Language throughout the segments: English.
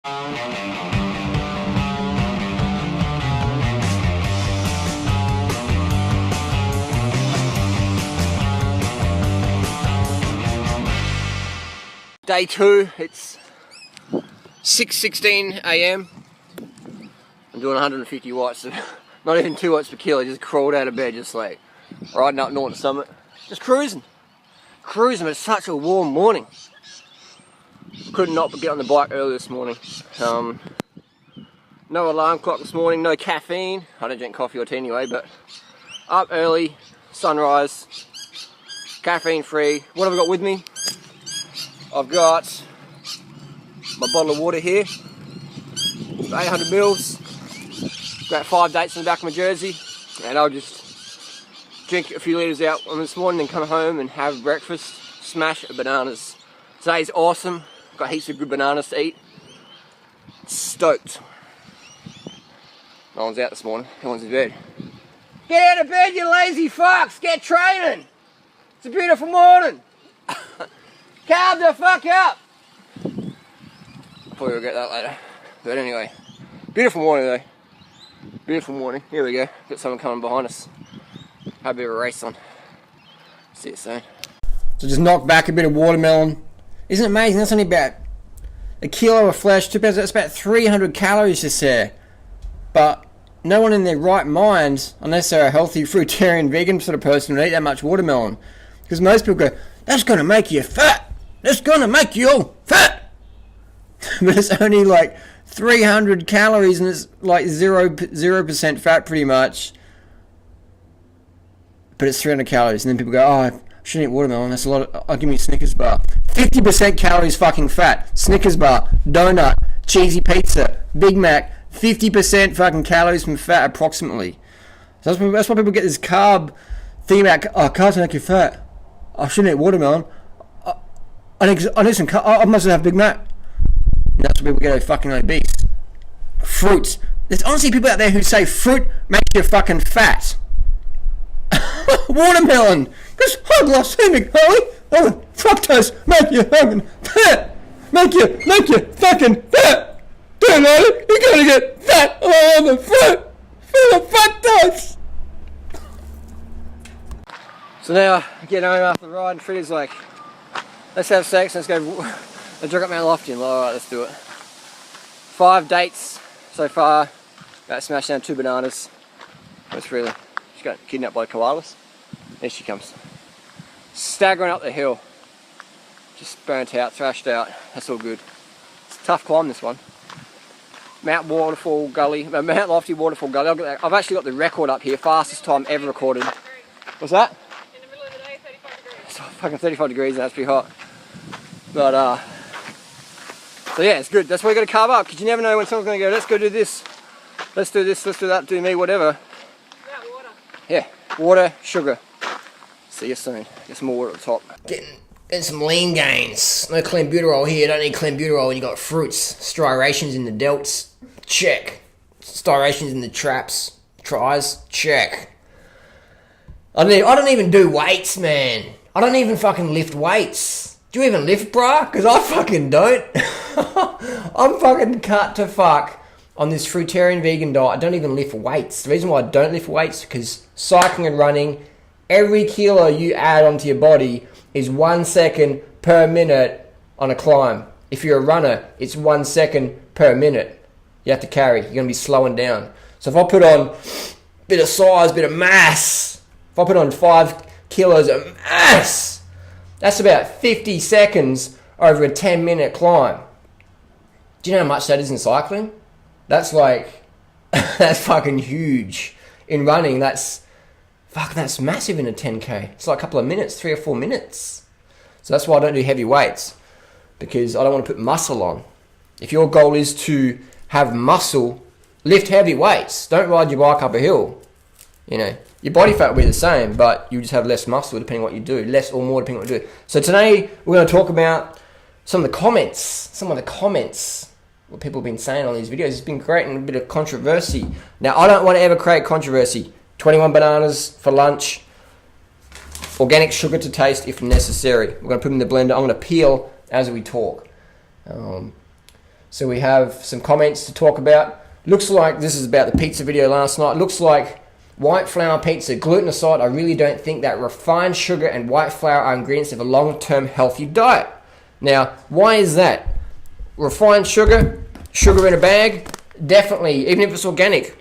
Day 2, it's 6:16 AM. I'm doing 150 watts, so not even 2 watts per kilo. Just crawled out of bed, just like riding up Norton Summit, just cruising. It's such a warm morning. Could not get on the bike early this morning. No alarm clock this morning, no caffeine. I don't drink coffee or tea anyway, but up early, sunrise, caffeine free. What have I got with me? I've got my bottle of water here, 800 mils. Got 5 dates in the back of my jersey, and I'll just drink a few litres out on this morning and come home and have breakfast, smash bananas. Today's awesome, got heaps of good bananas to eat. Stoked. No one's out this morning, everyone's in bed. Get out of bed, you lazy fucks, get training! It's a beautiful morning! Calm the fuck up! I'll probably regret that later. But anyway, beautiful morning though. Beautiful morning. Here we go. Got someone coming behind us. Have a bit of a race on. See you soon. So just knock back a bit of watermelon. Isn't it amazing? That's only about a kilo of flesh. That's about 300 calories just there. But no one in their right mind, unless they're a healthy fruitarian vegan sort of person, would eat that much watermelon. Because most people go, that's going to make you fat. That's going to make you all fat. But it's only like 300 calories and it's like 0% fat pretty much. But it's 300 calories. And then people go, oh, I shouldn't eat watermelon. That's a lot. I'll give me a Snickers bar. 50% calories fucking fat. Snickers bar, donut, cheesy pizza, Big Mac. 50% fucking calories from fat approximately. So that's why people get this carb thing about, oh, carbs make you fat. I shouldn't eat watermelon. I need some carbs. I must have Big Mac. And that's why people get fucking obese. Fruits. There's honestly people out there who say fruit makes you fucking fat. Watermelon. Because hypoglycemic, Holly. Oh, fructose make you fucking fat. Make you fucking fat. Don't know it. You're gonna get fat all over the fruit. Full of fructose. So now, getting home after the ride, and Freddie's like, let's have sex, let's go drink up Mount Lofty. And alright, let's do it. 5 dates so far, about smashed down 2 bananas. Where's Freddie? She got kidnapped by koalas. There she comes. Staggering up the hill. Just burnt out, thrashed out, that's all good. It's a tough climb, this one. Mount Lofty Waterfall Gully. I've actually got the record up here, fastest time ever recorded. What's that? In the middle of the day, 35 degrees. It's fucking 35 degrees and that's pretty hot. But so yeah, it's good. That's why you got to carb up, because you never know when someone's going to go, let's go do this, let's do this, let's do that, do me, whatever. About water. Yeah, water, sugar. See you soon. Get some more water at the top. Getting some lean gains. No clenbuterol here. Don't need clenbuterol when you got fruits. Striations in the delts. Check. Striations in the traps. Tries. Check. I don't even do weights, man. I don't even fucking lift weights. Do you even lift, bruh? Because I fucking don't. I'm fucking cut to fuck on this fruitarian vegan diet. I don't even lift weights. The reason why I don't lift weights is because cycling and running, every kilo you add onto your body is 1 second per minute on a climb. If you're a runner, it's 1 second per minute you have to carry. You're going to be slowing down. So if I put on a bit of size, bit of mass, if I put on 5 kilos of mass, that's about 50 seconds over a 10-minute climb. Do you know how much that is in cycling? That's like, that's fucking huge. In running, that's massive in a 10k. It's like a couple of minutes, 3 or 4 minutes. So that's why I don't do heavy weights, because I don't want to put muscle on. If your goal is to have muscle, lift heavy weights. Don't ride your bike up a hill. You know, your body fat will be the same, but you just have less muscle depending on what you do. Less or more depending on what you do. So today we're going to talk about some of the comments, what people have been saying on these videos. It's been creating a bit of controversy. Now, I don't want to ever create controversy. 21 bananas for lunch. Organic sugar to taste if necessary. We're going to put them in the blender. I'm going to peel as we talk. So we have some comments to talk about. Looks like this is about the pizza video last night. Looks like white flour pizza, gluten aside, I really don't think that refined sugar and white flour are ingredients of a long-term healthy diet. Now, why is that? Refined sugar, sugar in a bag, definitely, even if it's organic,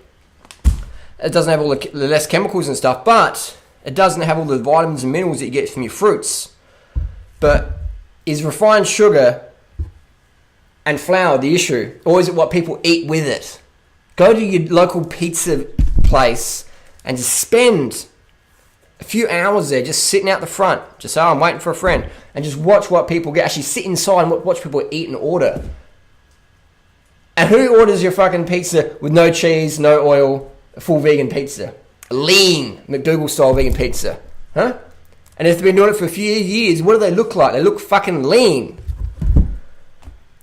it doesn't have all the less chemicals and stuff, but it doesn't have all the vitamins and minerals that you get from your fruits. But is refined sugar and flour the issue, or is it what people eat with it? Go to your local pizza place and just spend a few hours there just sitting out the front. Just say, oh, I'm waiting for a friend. And just watch what people get. Actually sit inside and watch people eat and order. And who orders your fucking pizza with no cheese, no oil, a full vegan pizza? Lean McDougal style vegan pizza. Huh? And if they've been doing it for a few years, what do they look like? They look fucking lean.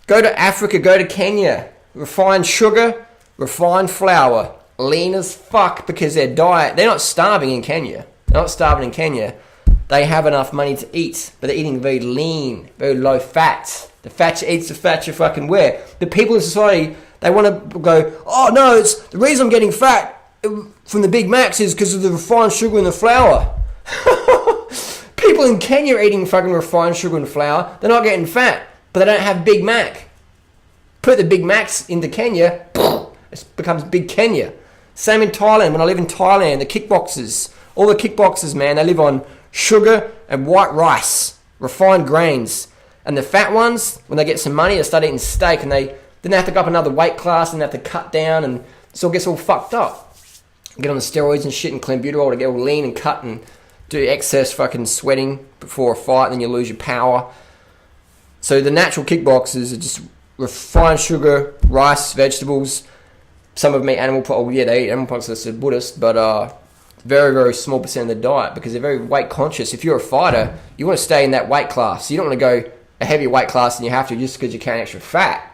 Go to Africa, go to Kenya. Refined sugar, refined flour. Lean as fuck because their diet, they're not starving in Kenya. They're not starving in Kenya. They have enough money to eat, but they're eating very lean, very low fat. The fat you eat's the fat you fucking wear. The people in society, they want to go, oh no, it's the reason I'm getting fat from the Big Macs is because of the refined sugar and the flour. People in Kenya are eating fucking refined sugar and flour. They're not getting fat, but they don't have Big Mac. Put the Big Macs into Kenya, it becomes Big Kenya. Same in Thailand. When I live in Thailand, the kickboxers, all the kickboxers, man, they live on sugar and white rice, refined grains. And the fat ones, when they get some money, they start eating steak, and then they have to go up another weight class and they have to cut down, and it all gets all fucked up. Get on the steroids and shit and clenbuterol to get all lean and cut and do excess fucking sweating before a fight, and then you lose your power. So the natural kickboxers are just refined sugar, rice, vegetables. Some of them eat animal products. Yeah, they eat animal products. That's a Buddhist, but very, very small percent of the diet because they're very weight conscious. If you're a fighter, you want to stay in that weight class. You don't want to go a heavier weight class than you have to just because you can't extra fat.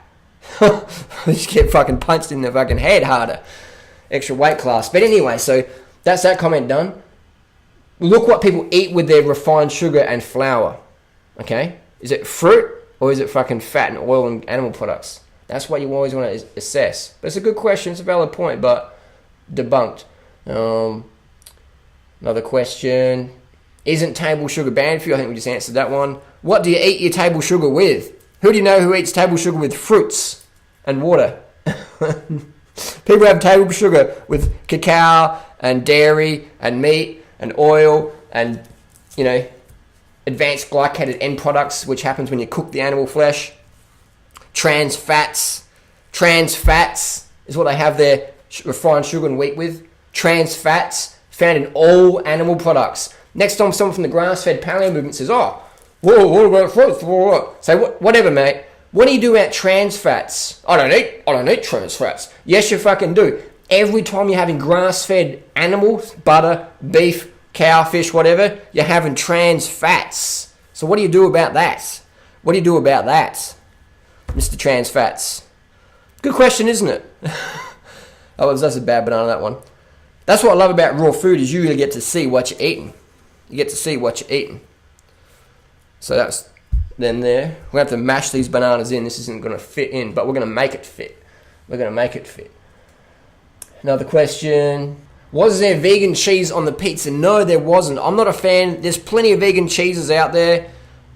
You just get fucking punched in the fucking head harder. Extra weight class. But anyway, so that's that comment done. Look what people eat with their refined sugar and flour. Okay? Is it fruit or is it fucking fat and oil and animal products? That's what you always want to assess. But it's a good question. It's a valid point, but debunked. Another question. Isn't table sugar banned for you? I think we just answered that one. What do you eat your table sugar with? Who do you know who eats table sugar with fruits and water? People have table sugar with cacao and dairy and meat and oil and, you know, advanced glycated end products, which happens when you cook the animal flesh. Trans fats is what they have their refined sugar and wheat with. Trans fats found in all animal products. Next time someone from the grass-fed paleo movement says, oh, whoa, what about fruits? Say, whatever, mate. What do you do about trans fats? I don't eat trans fats. Yes, you fucking do. Every time you're having grass-fed animals, butter, beef, cow, fish, whatever, you're having trans fats. So what do you do about that? What do you do about that, Mr. Trans Fats? Good question, isn't it? Oh, that's a bad banana, that one. That's what I love about raw food is you really get to see what you're eating. You get to see what you're eating. So that's then there. We're going to have to mash these bananas in. This isn't going to fit in, but we're going to make it fit. We're going to make it fit. Another question. Was there vegan cheese on the pizza? No, there wasn't. I'm not a fan. There's plenty of vegan cheeses out there.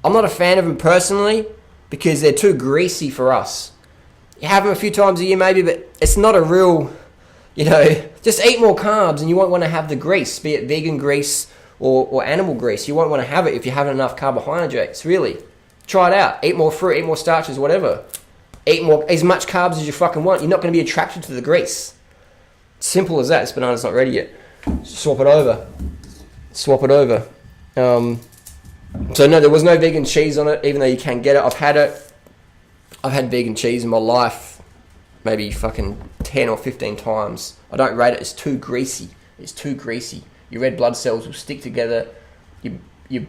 I'm not a fan of them personally because they're too greasy for us. You have them a few times a year maybe, but it's not a real, just eat more carbs and you won't want to have the grease, be it vegan grease or animal grease. You won't want to have it if you haven't enough carbohydrates, really. Try it out. Eat more fruit, eat more starches, whatever. Eat more, as much carbs as you fucking want. You're not going to be attracted to the grease. Simple as that. This banana's not ready yet. Swap it over. So no, there was no vegan cheese on it, even though you can get it. I've had it. I've had vegan cheese in my life maybe fucking 10 or 15 times. I don't rate it. It's too greasy. Your red blood cells will stick together. Your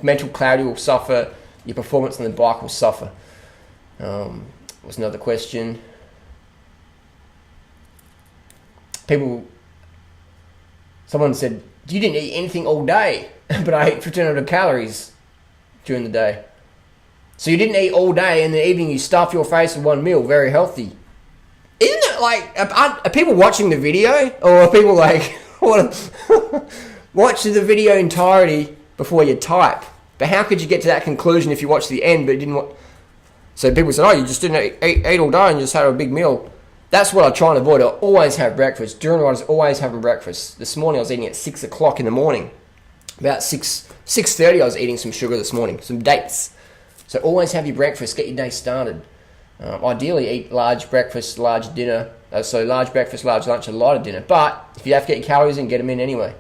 mental clarity will suffer. Your performance on the bike will suffer. Was another question. Someone said, you didn't eat anything all day, but I ate 1,500 calories during the day. So you didn't eat all day, and in the evening you stuff your face with one meal. Very healthy. Isn't it like, are people watching the video? Or are people like, watch the video entirety before you type? But how could you get to that conclusion if you watched the end but you didn't watch? So people said, oh, you just didn't eat all day and you just had a big meal. That's what I try and avoid. I always have breakfast. During the night, I was always having breakfast. This morning I was eating at 6 o'clock in the morning. About 6:30 I was eating some sugar this morning, some dates. So always have your breakfast, get your day started. Ideally eat large breakfast, large dinner. So large breakfast, large lunch, and lighter dinner. But if you have to get your calories in, get them in anyway.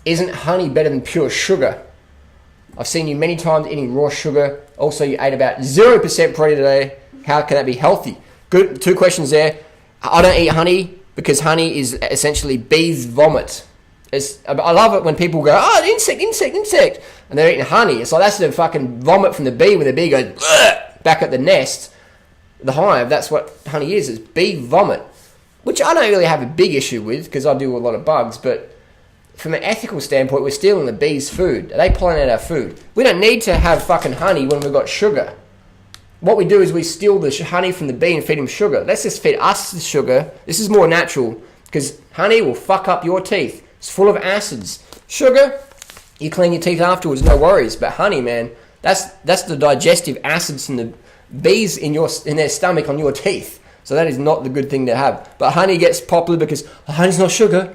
Isn't honey better than pure sugar? I've seen you many times eating raw sugar. Also, you ate about 0% protein today. How can that be healthy? Good. 2 questions there. I don't eat honey because honey is essentially bees' vomit. I love it when people go, oh, insect, and they're eating honey. It's like, that's the fucking vomit from the bee when the bee goes back at the nest, the hive. That's what honey is bee vomit, which I don't really have a big issue with because I deal with a lot of bugs, but from an ethical standpoint, we're stealing the bees' food. They pollinate our food. We don't need to have fucking honey when we've got sugar. What we do is we steal the honey from the bee and feed them sugar. Let's just feed us the sugar. This is more natural because honey will fuck up your teeth. It's full of acids. Sugar, you clean your teeth afterwards, no worries. But honey, man, that's the digestive acids from the bees in their stomach on your teeth. So that is not the good thing to have. But honey gets popular because honey's not sugar.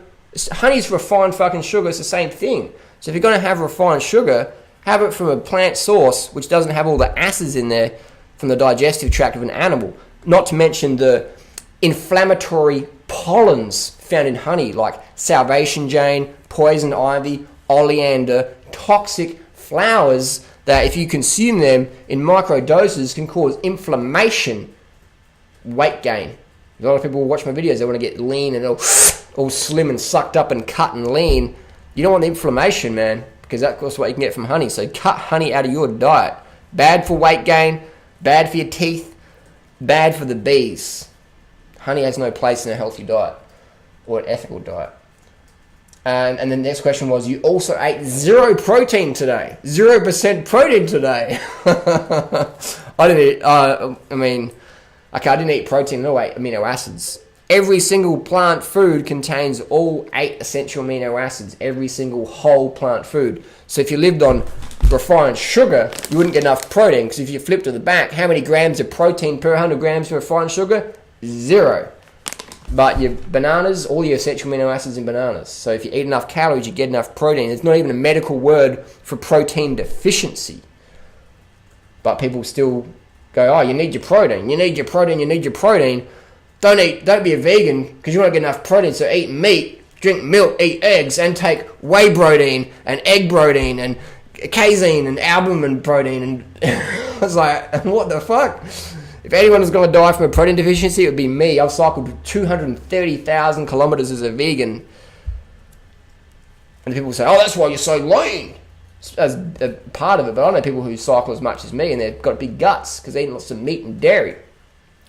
Honey's refined fucking sugar. It's the same thing. So if you're going to have refined sugar, have it from a plant source which doesn't have all the acids in there from the digestive tract of an animal. Not to mention the inflammatory pollens found in honey, like Salvation Jane, poison ivy, oleander, toxic flowers that if you consume them in micro doses can cause inflammation, weight gain. A lot of people watch my videos, they want to get lean and all slim and sucked up and cut and lean. You don't want the inflammation, man, because that's what you can get from honey. So cut honey out of your diet. Bad for weight gain, bad for your teeth, bad for the bees. Honey has no place in a healthy diet or an ethical diet. And the next question was, you also ate 0 protein today. 0% protein today. I didn't eat, I didn't eat protein, no amino acids. Every single plant food contains all 8 essential amino acids. Every single whole plant food. So if you lived on refined sugar, you wouldn't get enough protein. Because if you flip to the back, how many grams of protein per 100 grams of refined sugar? 0. But your bananas, all your essential amino acids in bananas. So if you eat enough calories, you get enough protein. There's not even a medical word for protein deficiency. But people still go, oh, you need your protein. You need your protein. You need your protein. Don't be a vegan because you won't get enough protein. So eat meat, drink milk, eat eggs, and take whey protein and egg protein and casein and albumin protein. And I was like, what the fuck? If anyone is going to die from a protein deficiency, it would be me. I've cycled 230,000 kilometers as a vegan. And people say, oh, that's why you're so lean. As a part of it. But I know people who cycle as much as me and they've got big guts because they eat lots of meat and dairy.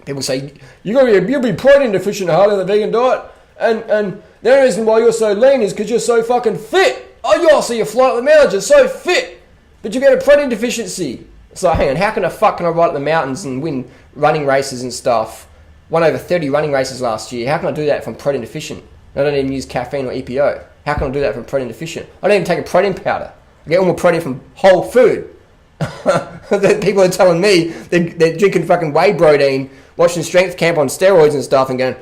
People say, you'll be protein deficient hardly on the vegan diet. And the only reason why you're so lean is because you're so fucking fit. Oh, you all see you fly up the mountains, you're so fit. But you get a protein deficiency. So hang on, how can I ride up the mountains and win running races and stuff? Won over 30 running races last year. How can I do that if I'm protein deficient? I don't even use caffeine or EPO. How can I do that if I'm protein deficient? I don't even take a protein powder. I get all my protein from whole food. People are telling me they're drinking fucking whey protein, watching Strength Camp on steroids and stuff and going,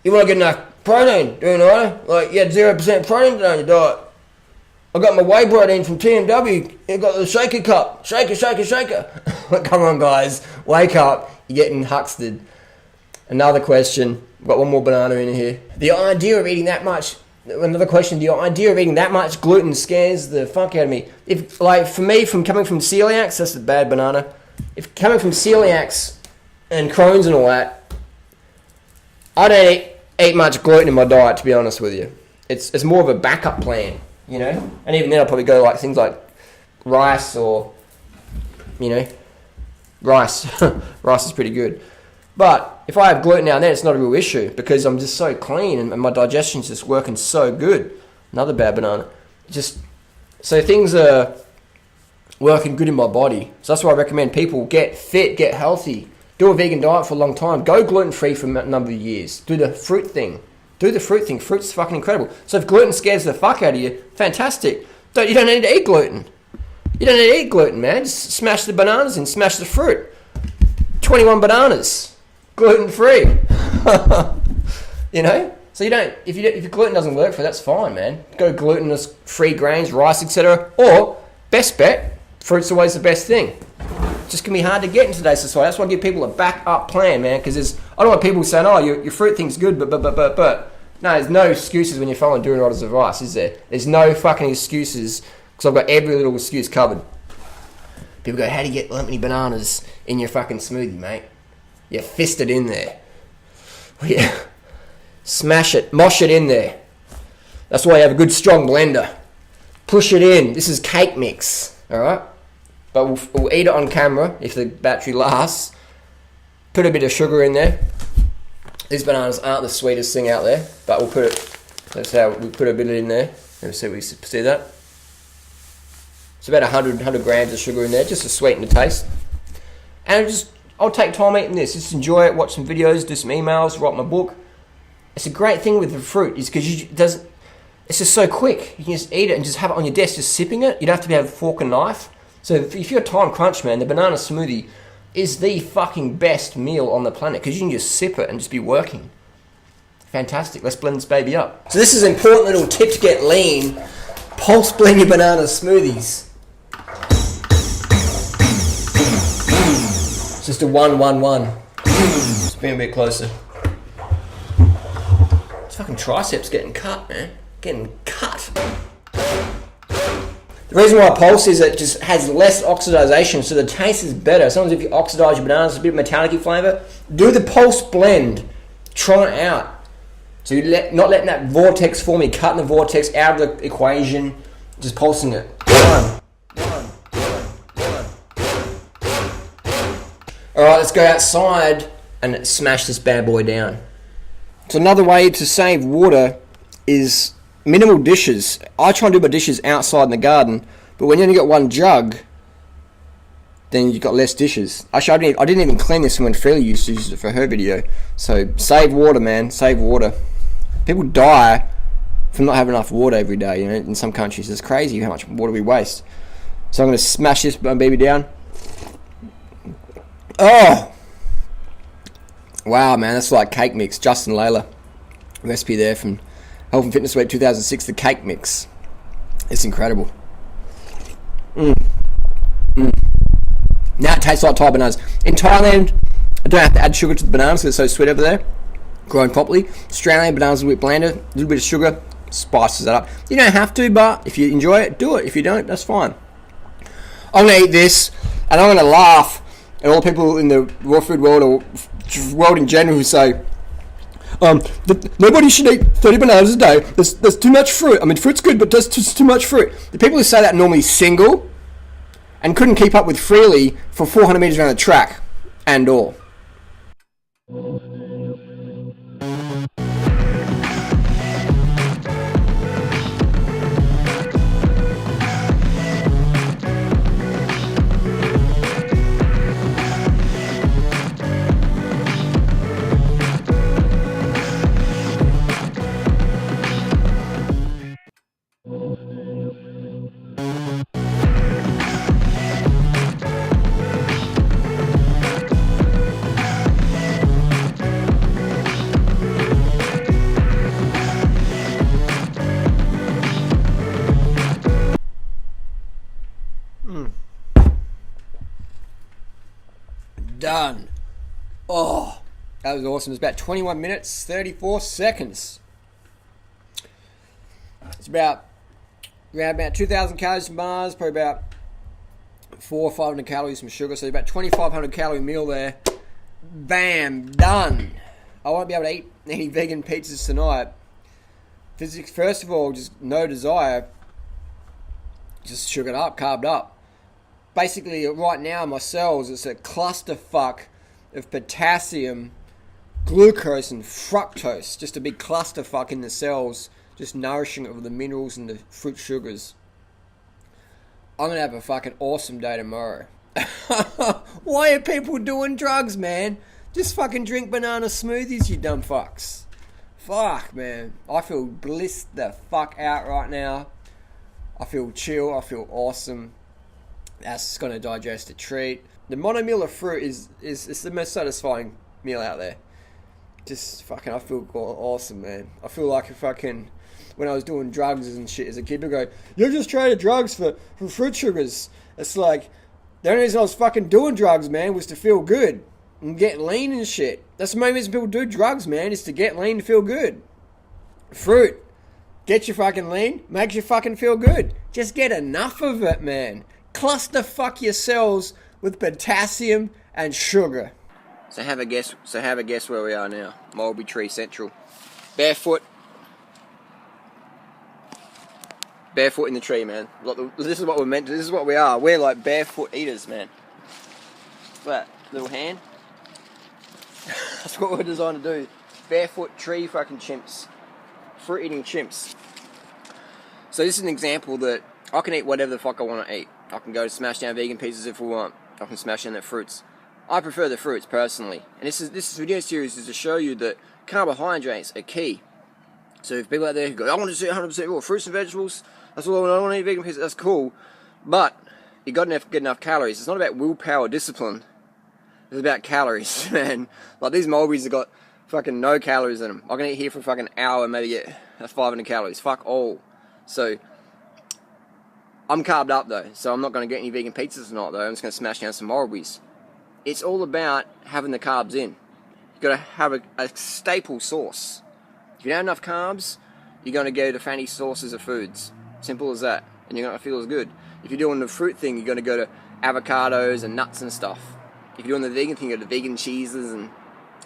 you want to get enough protein, do you know? Like, you had 0% protein today on your diet. I got my whey protein from TMW. I got the shaker cup. Shaker. Come on, guys. Wake up. You're getting huxted. Another question. I've got one more banana in here. The idea of eating that much... Another question. The idea of eating that much gluten scares the fuck out of me. If, like, for me, coming from celiacs, that's a bad banana. If coming from celiacs and Crohn's and all that, I don't eat much gluten in my diet, to be honest with you. It's more of a backup plan. You know, and even then I'll probably go like things like rice or, rice. Rice is pretty good. But if I have gluten now and then, it's not a real issue because I'm just so clean and my digestion's just working so good. Another bad banana. Just So things are working good in my body. So that's why I recommend people get fit, get healthy, do a vegan diet for a long time, go gluten-free for a number of years, do the fruit thing. Do the fruit thing. Fruit's fucking incredible. So if gluten scares the fuck out of you, fantastic. You don't need to eat gluten. You don't need to eat gluten, man. Just smash the bananas and smash the fruit. 21 bananas. Gluten-free. You know? So you don't, if your gluten doesn't work for you, that's fine, man. Go glutinous free grains, rice, etc. Or, best bet, fruit's always the best thing. It's just going to be hard to get in today's society. That's why I give people a backup plan, man, because I don't want people saying, oh, your fruit thing's good, but. No, there's no excuses when you're following Doing Right advice, is there? There's no fucking excuses, because I've got every little excuse covered. People go, how do you get that many bananas in your fucking smoothie, mate? You fist it in there. Yeah. Smash it, mosh it in there. That's why you have a good strong blender. Push it in. This is cake mix, alright? But we'll eat it on camera if the battery lasts. Put a bit of sugar in there. These bananas aren't the sweetest thing out there, but we'll put it, that's how we put a bit in there. Let's see if we see that. It's about 100 grams of sugar in there, just to sweeten the taste. And I'll take time eating this. Just enjoy it, watch some videos, do some emails, write my book. It's a great thing with the fruit, is because it's just so quick. You can just eat it and just have it on your desk, just sipping it. You don't have to have a fork and knife. So if you're a time crunch, man, the banana smoothie is the fucking best meal on the planet, because you can just sip it and just be working. Fantastic. Let's blend this baby up. So this is an important little tip to get lean. Pulse blend your banana smoothies. It's just a 1-1-1. Just being a bit closer. This fucking triceps getting cut, man. Getting cut. The reason why I pulse is it just has less oxidization, so the taste is better. Sometimes if you oxidize your bananas, it's a bit of metallic flavor. Do the pulse blend. Try it out. So you're not letting that vortex form, you're cutting the vortex out of the equation, just pulsing it. One. Alright, let's go outside and smash this bad boy down. So another way to save water is minimal dishes. I try and do my dishes outside in the garden, but when you only got one jug, then you've got less dishes. Actually, I didn't even clean this when Freely used to use it for her video. So save water, man. Save water. People die from not having enough water every day. You know, in some countries, it's crazy how much water we waste. So I'm going to smash this baby down. Oh! Wow, man, that's like cake mix. Justin Layla. Recipe there from Health and Fitness Week 2006, the cake mix. It's incredible. Now it tastes like Thai bananas. In Thailand, I don't have to add sugar to the bananas because it's so sweet over there. Grown properly. Australian bananas a little bit blander, a little bit of sugar, spices that up. You don't have to, but if you enjoy it, do it. If you don't, that's fine. I'm going to eat this, and I'm going to laugh at all the people in the raw food world, or world in general, who say, nobody should eat 30 bananas a day. There's too much fruit. I mean, fruit's good, but there's too much fruit. The people who say that are normally single and couldn't keep up with Freely for 400 meters around the track and all. Done. Oh, that was awesome. It's about 21 minutes, 34 seconds. It's about 2,000 calories from bars, probably about 400 or 500 calories from sugar. So about 2,500 calorie meal there. Bam, done. I won't be able to eat any vegan pizzas tonight. Physics, first of all, just no desire. Just sugared up, carved up. Basically, right now, my cells, it's a clusterfuck of potassium, glucose, and fructose. Just a big clusterfuck in the cells, just nourishing it with the minerals and the fruit sugars. I'm gonna have a fucking awesome day tomorrow. Why are people doing drugs, man? Just fucking drink banana smoothies, you dumb fucks. Fuck, man. I feel blissed the fuck out right now. I feel chill. I feel awesome. That's gonna digest a treat. The mono meal of fruit is the most satisfying meal out there. Just fucking, I feel awesome, man. I feel like if fucking, when I was doing drugs and shit as a kid, people go, "You just traded drugs for fruit sugars." It's like, the only reason I was fucking doing drugs, man, was to feel good and get lean and shit. That's the main reason people do drugs, man, is to get lean and feel good. Fruit, get you fucking lean, makes you fucking feel good. Just get enough of it, man. Cluster fuck yourselves with potassium and sugar. So have a guess where we are now. Mulberry Tree Central. Barefoot in the tree, man. This is what we're meant to. This is what we are. We're like barefoot eaters, man. That little hand. That's what we're designed to do. Barefoot tree fucking chimps. Fruit eating chimps. So this is an example that I can eat whatever the fuck I want to eat. I can go smash down vegan pizzas if we want. I can smash down the fruits. I prefer the fruits personally. And this video series is to show you that carbohydrates are key. So if people out there who go, "I want to eat 100% raw fruits and vegetables, that's all I want to eat vegan pizza," that's cool. But you got to get enough calories. It's not about willpower, discipline. It's about calories, man. Like these mulberries have got fucking no calories in them. I can eat here for a fucking hour and maybe get 500 calories. Fuck all. So I'm carved up though, so I'm not going to get any vegan pizzas tonight though. I'm just going to smash down some mulberries. It's all about having the carbs in. You've got to have a staple source. If you don't have enough carbs, you're going to go to fancy sources of foods. Simple as that. And you're going to feel as good. If you're doing the fruit thing, you're going to go to avocados and nuts and stuff. If you're doing the vegan thing, you go to vegan cheeses and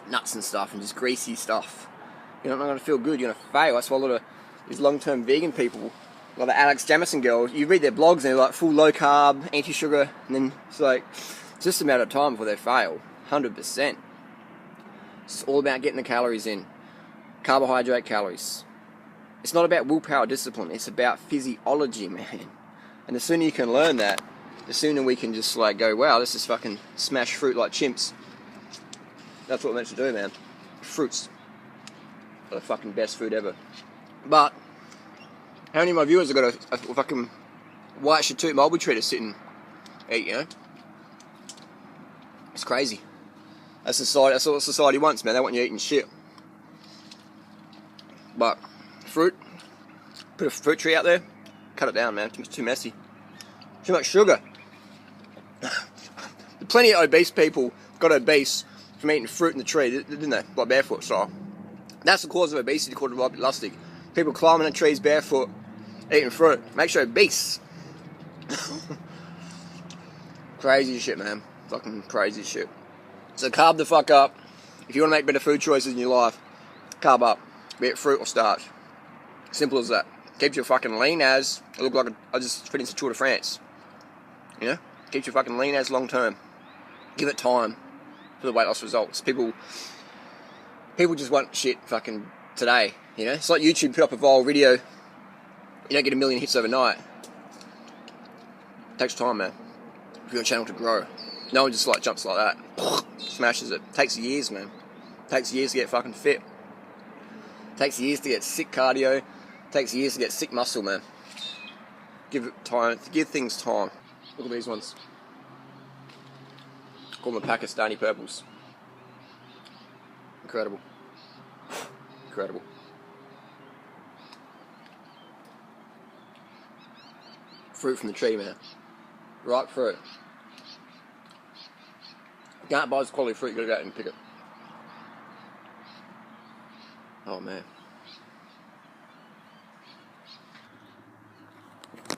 nuts and stuff and just greasy stuff. You're not going to feel good. You're going to fail. That's why a lot of these long-term vegan people, a lot of Alex Jamison girls, you read their blogs and they're like full low carb, anti-sugar, and then it's like, it's just a matter of time before they fail. 100%. It's all about getting the calories in. Carbohydrate calories. It's not about willpower, discipline. It's about physiology, man. And the sooner you can learn that, the sooner we can just like go, wow, let's just fucking smash fruit like chimps. That's what we're meant to do, man. Fruits are the fucking best food ever. But how many of my viewers have got a fucking white Chatoot mulberry tree to sit and eat, you know? It's crazy. That's what society wants, man. They want you eating shit. But fruit, put a fruit tree out there, cut it down, man. It's too messy. Too much sugar. Plenty of obese people got obese from eating fruit in the tree, didn't they? Like barefoot style. That's the cause of obesity, called Robert Lustig. People climbing the trees barefoot, eating fruit. Makes you obese. Crazy shit, man. Fucking crazy shit. So carb the fuck up. If you want to make better food choices in your life, carb up. Be it fruit or starch. Simple as that. Keeps you fucking lean as. I look like I just finished the Tour de France. You know? Keeps you fucking lean as long term. Give it time for the weight loss results. People just want shit fucking today. You know? It's like YouTube put up a viral video. You don't get 1 million hits overnight. It takes time, man. For your channel to grow. No one just like jumps like that. Smashes it. Takes years, man. Takes years to get fucking fit. Takes years to get sick cardio. Takes years to get sick muscle, man. Give it time. Give things time. Look at these ones. Call them Pakistani purples. Incredible. Incredible. Fruit from the tree, man. Ripe fruit. You can't buy this quality fruit, you gotta go out and pick it. Oh man.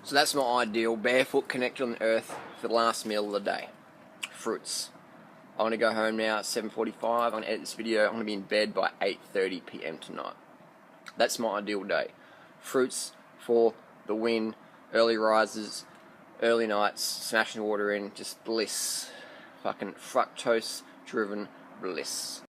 So that's my ideal barefoot connection on the earth for the last meal of the day. Fruits. I'm gonna go home now at 7:45. I'm gonna edit this video. I'm gonna be in bed by 8:30 PM tonight. That's my ideal day. Fruits for the win. Early rises, early nights, smashing the water in, just bliss. Fucking fructose driven bliss.